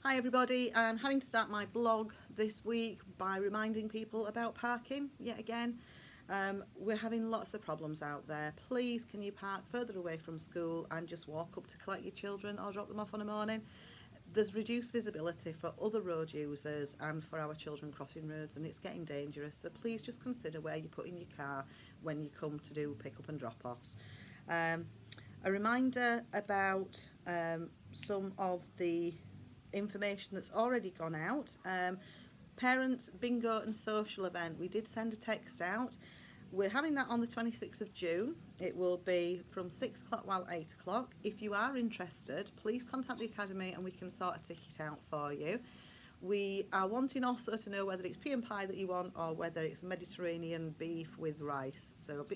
Hi everybody, I'm having to start my vlog this week by reminding people about parking yet again. We're having lots of problems out there. Please can you park further away from school and just walk up to collect your children or drop them off on a morning? There's reduced visibility for other road users and for our children crossing roads, and it's getting dangerous, so please just consider where you put in your car when you come to do pick up and drop offs. A reminder about some of the information that's already gone out. Parents bingo and social event, we did send a text out. We're having that on the 26th of June. It will be from 6 o'clock while 8 o'clock. If you are interested, please contact the Academy and we can sort a ticket out for you. We are wanting also to know whether it's pea and pie that you want or whether it's Mediterranean beef with rice. So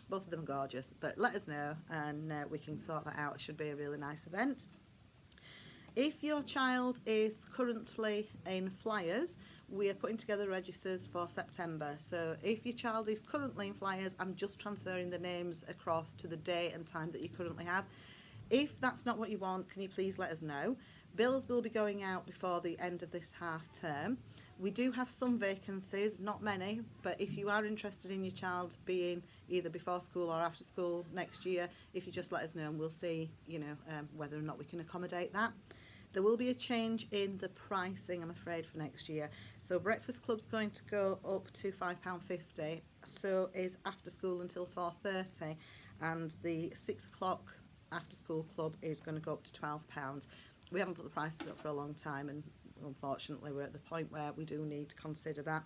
both of them are gorgeous, but let us know and we can sort that out. It should be a really nice event. If your child is currently in Flyers, we are putting together registers for September. So if your child is currently in Flyers, I'm just transferring the names across to the day and time that you currently have. If that's not what you want, can you please let us know? Bills will be going out before the end of this half term. We do have some vacancies, not many, but if you are interested in your child being either before school or after school next year, if you just let us know and we'll see, whether or not we can accommodate that. There will be a change in the pricing, I'm afraid, for next year. So Breakfast Club's going to go up to £5.50, so is After School until 4:30, and the 6 o'clock After School Club is going to go up to £12. We haven't put the prices up for a long time, and unfortunately we're at the point where we do need to consider that.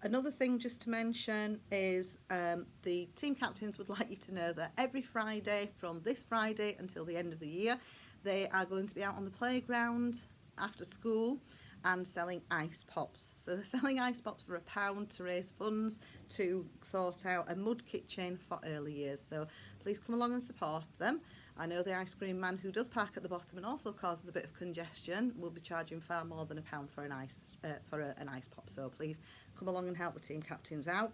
Another thing just to mention is the team captains would like you to know that every Friday from this Friday until the end of the year, they are going to be out on the playground after school and selling ice pops. So they're selling ice pops for £1 to raise funds to sort out a mud kitchen for early years. So please come along and support them. I know the ice cream man, who does park at the bottom and also causes a bit of congestion, will be charging far more than £1 for an ice pop. So please come along and help the team captains out.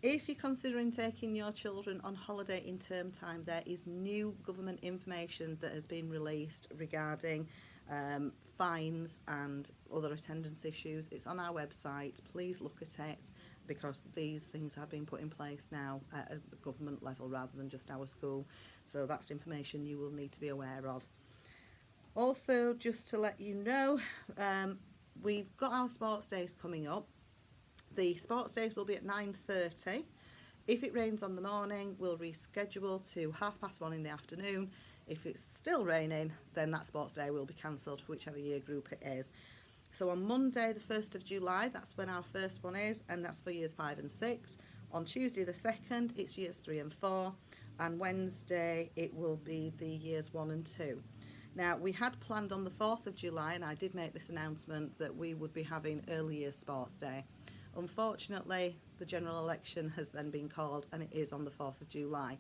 If you're considering taking your children on holiday in term time, there is new government information that has been released regarding fines and other attendance issues. It's on our website. Please look at it, because these things have been put in place now at a government level rather than just our school. So that's information you will need to be aware of. Also, just to let you know, we've got our sports days coming up. The sports days will be at 9:30. If it rains on the morning, we'll reschedule to 1:30 in the afternoon. If it's still raining, then that sports day will be cancelled for whichever year group it is. So on Monday the 1st of July, that's when our first one is, and that's for years 5 and 6. On Tuesday the 2nd, it's years 3 and 4, and Wednesday it will be the years 1 and 2. Now, we had planned on the 4th of July, and I did make this announcement, that we would be having early years sports day. Unfortunately, the general election has then been called, and it is on the 4th of July.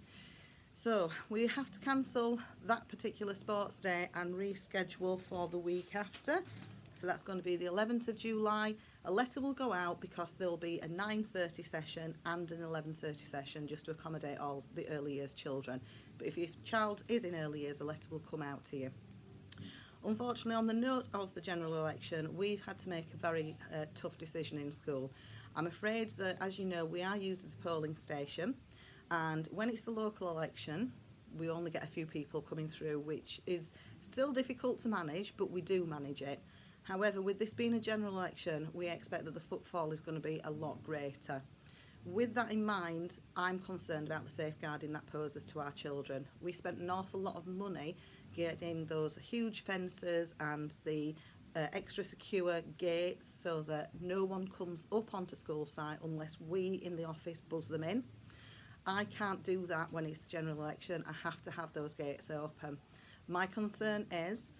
So we have to cancel that particular sports day and reschedule for the week after. So that's going to be the 11th of July. A letter will go out because there'll be a 9:30 session and an 11:30 session just to accommodate all the early years children. But if your child is in early years, a letter will come out to you. Unfortunately, on the note of the general election, we've had to make a very tough decision in school. I'm afraid that, as you know, we are used as a polling station, and when it's the local election, we only get a few people coming through, which is still difficult to manage, but we do manage it. However, with this being a general election, we expect that the footfall is going to be a lot greater. With that in mind, I'm concerned about the safeguarding that poses to our children. We spent an awful lot of money getting those huge fences and the extra secure gates so that no one comes up onto school site unless we in the office buzz them in. I can't do that when it's the general election. I have to have those gates open. My concern is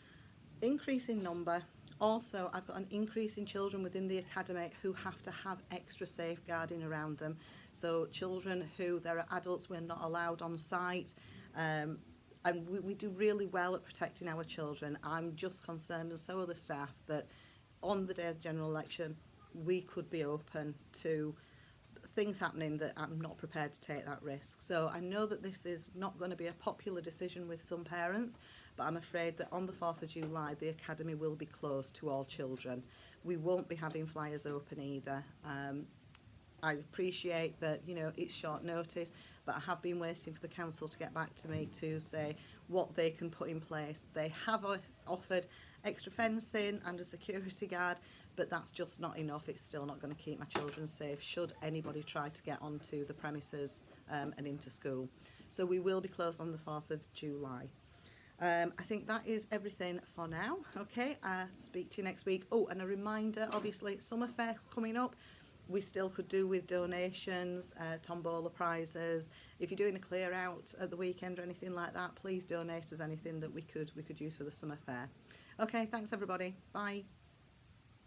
increase in number. Also, I've got an increase in children within the academy who have to have extra safeguarding around them. So children who, there are adults we're not allowed on site, and we do really well at protecting our children. I'm just concerned, and so are the staff, that on the day of the general election we could be open to things happening that I'm not prepared to take that risk. So I know that this is not going to be a popular decision with some parents, but I'm afraid that on the 4th of July the Academy will be closed to all children. We won't be having flyers open either. I appreciate that, you know, it's short notice, but I have been waiting for the council to get back to me to say what they can put in place. They have offered extra fencing and a security guard, but that's just not enough. It's still not going to keep my children safe should anybody try to get onto the premises and into school. So we will be closed on the 4th of July. I think that is everything for now. Okay, speak to you next week. Oh, and a reminder, obviously, summer fair coming up. We still could do with donations, tombola prizes. If you're doing a clear out at the weekend or anything like that, please donate us anything that we could use for the summer fair. Okay, thanks everybody. Bye.